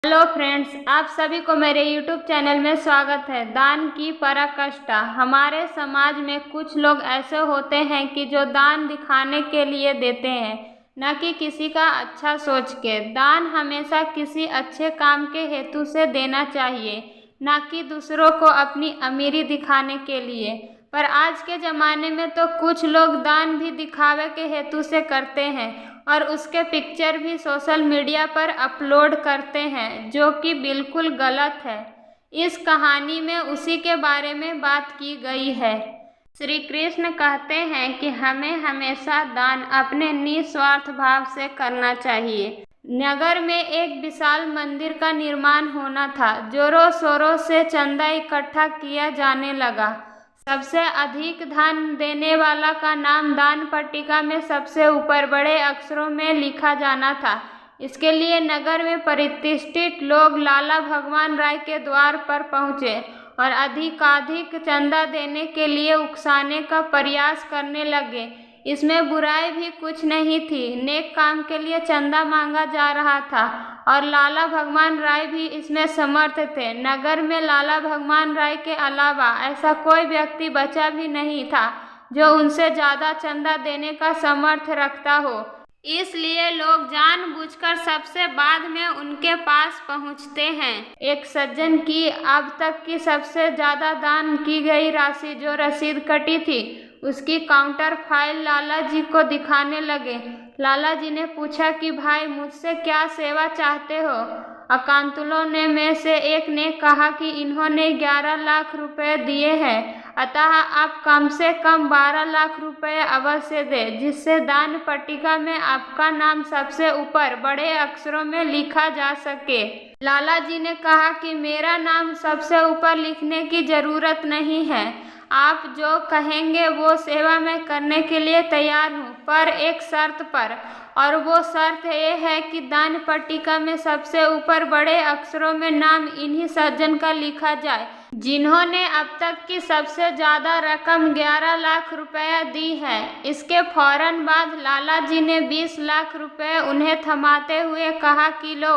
Hello friends, आप सभी को मेरे YouTube चैनल में स्वागत है। दान की पराकाष्ठा। हमारे समाज में कुछ लोग ऐसे होते हैं कि जो दान दिखाने के लिए देते हैं, न कि किसी का अच्छा सोच के। दान हमेशा किसी अच्छे काम के हेतु से देना चाहिए, न कि दूसरों को अपनी अमीरी दिखाने के लिए। पर आज के ज़माने में तो कुछ लोग दान भी दिखावे के हेतु से करते हैं और उसके पिक्चर भी सोशल मीडिया पर अपलोड करते हैं, जो कि बिल्कुल गलत है। इस कहानी में उसी के बारे में बात की गई है। श्री कृष्ण कहते हैं कि हमें हमेशा दान अपने निस्वार्थ भाव से करना चाहिए। नगर में एक विशाल मंदिर का निर्माण होना था। जोरों शोरों से चंदा इकट्ठा किया जाने लगा। सबसे अधिक दान देने वाला का नाम दान पट्टिका में सबसे ऊपर बड़े अक्षरों में लिखा जाना था। इसके लिए नगर में प्रतिष्ठित लोग लाला भगवान राय के द्वार पर पहुंचे और अधिकाधिक चंदा देने के लिए उकसाने का प्रयास करने लगे। इसमें बुराई भी कुछ नहीं थी। नेक काम के लिए चंदा मांगा जा रहा था और लाला भगवान राय भी इसमें समर्थ थे। नगर में लाला भगवान राय के अलावा ऐसा कोई व्यक्ति बचा भी नहीं था जो उनसे ज़्यादा चंदा देने का समर्थ रखता हो। इसलिए लोग जानबूझकर सबसे बाद में उनके पास पहुंचते हैं। एक सज्जन की अब तक की सबसे ज़्यादा दान की गई राशि, जो रसीद कटी थी, उसकी काउंटर फाइल लाला जी को दिखाने लगे। लाला जी ने पूछा कि भाई, मुझसे क्या सेवा चाहते हो? आगंतुकों में से एक ने कहा कि इन्होंने 11 लाख रुपए दिए हैं, अतः आप कम से कम 12 लाख रुपए अवश्य दें, जिससे दान पट्टिका में आपका नाम सबसे ऊपर बड़े अक्षरों में लिखा जा सके। लाला जी ने कहा कि मेरा नाम सबसे ऊपर लिखने की जरूरत नहीं है। आप जो कहेंगे वो सेवा मैं करने के लिए तैयार हूँ, पर एक शर्त पर। और वो शर्त ये है कि दान पट्टिका में सबसे ऊपर बड़े अक्षरों में नाम इन्हीं सज्जन का लिखा जाए जिन्होंने अब तक की सबसे ज़्यादा रकम 11 लाख रुपए दी है। इसके फौरन बाद लाला जी ने 20 लाख रुपए उन्हें थमाते हुए कहा कि लो,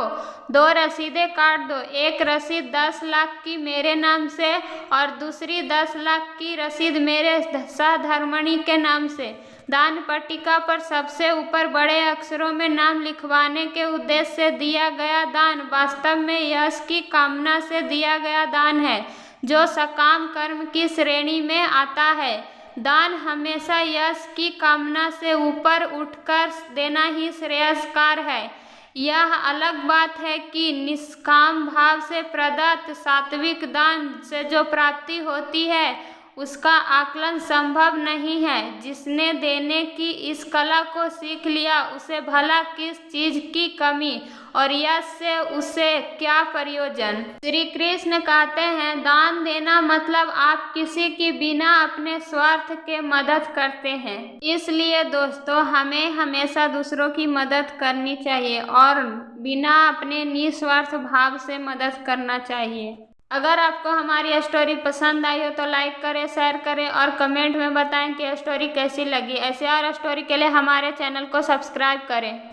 2 रसीदें काट दो। एक रसीद 10 लाख की मेरे नाम से और दूसरी 10 लाख की रसीद मेरे सहधर्मिणी के नाम से। दान पट्टिका पर सबसे ऊपर बड़े अक्षरों में नाम लिखवाने के उद्देश्य से दिया गया दान वास्तव में यश की कामना से दिया गया दान है, जो सकाम कर्म की श्रेणी में आता है। दान हमेशा यश की कामना से ऊपर उठकर देना ही श्रेयस्कर है। यह अलग बात है कि निष्काम भाव से प्रदत्त सात्विक दान से जो प्राप्ति होती है उसका आकलन संभव नहीं है। जिसने देने की इस कला को सीख लिया, उसे भला किस चीज की कमी और यश से उसे क्या प्रयोजन। श्री कृष्ण कहते हैं, दान देना मतलब आप किसी की बिना अपने स्वार्थ के मदद करते हैं। इसलिए दोस्तों, हमें हमेशा दूसरों की मदद करनी चाहिए और बिना अपने निस्वार्थ भाव से मदद करना चाहिए। अगर आपको हमारी स्टोरी पसंद आई हो तो लाइक करें, शेयर करें और कमेंट में बताएं कि स्टोरी कैसी लगी। ऐसे और स्टोरी के लिए हमारे चैनल को सब्सक्राइब करें।